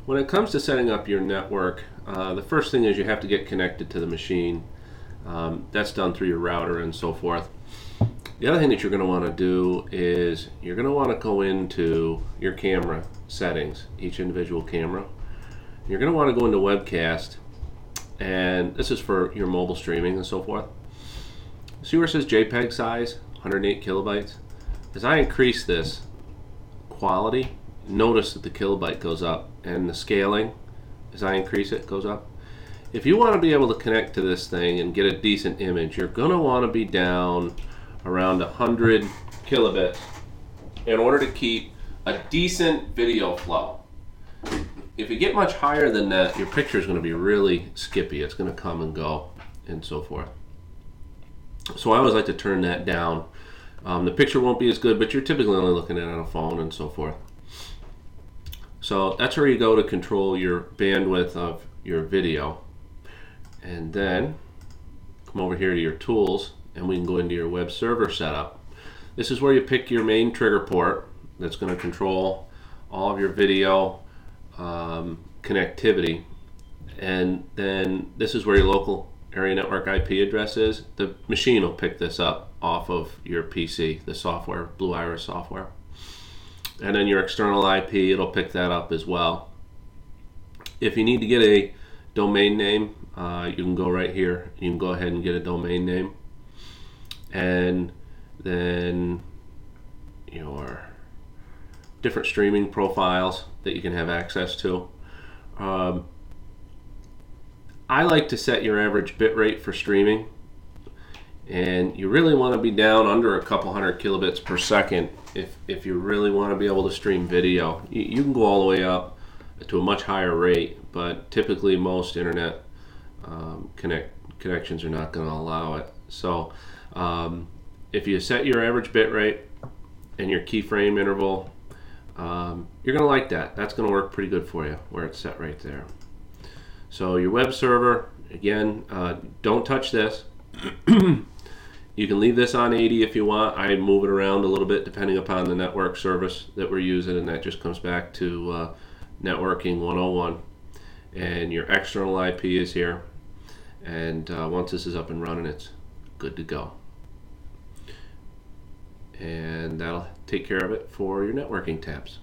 When it comes to setting up your network, the first thing is you have to get connected to the machine. That's done through your router and so forth. The other thing that you're going to want to do is you're going to want to go into your camera settings, each individual camera. You're going to want to go into webcast, and this is for your mobile streaming and so forth. See where it says JPEG size, 108 kilobytes? As I increase this quality, notice that the kilobyte goes up, and the scaling, as I increase it, goes up. If you want to be able to connect to this thing and get a decent image, you're going to want to be down around 100 kilobits in order to keep a decent video flow. If you get much higher than that, your picture is going to be really skippy. It's going to come and go and so forth. So I always like to turn that down. The picture won't be as good, but you're typically only looking at it on a phone and so forth. So that's where you go to control your bandwidth of your video. And then come over here to your tools, and we can go into your web server setup. This is where you pick your main trigger port that's going to control all of your video connectivity. And then this is where your local area network IP address is. The machine will pick this up off of your PC, the software, Blue Iris software. And then your external IP, it'll pick that up as well. If you need to get a domain name, you can go right here. You can go ahead and get a domain name. And then your different streaming profiles that you can have access to. I like to set your average bit rate for streaming, and you really want to be down under a couple hundred kilobits per second if you really want to be able to stream video. You can go all the way up to a much higher rate, but typically most internet connections are not going to allow it. So if you set your average bit rate and your keyframe interval, you're going to like that. That's going to work pretty good for you where it's set right there. So your web server, again, don't touch this. You can leave this on 80 if you want. I move it around a little bit depending upon the network service that we're using, and that just comes back to networking 101. And your external IP is here. And once this is up and running, it's good to go. And that'll take care of it for your networking tabs.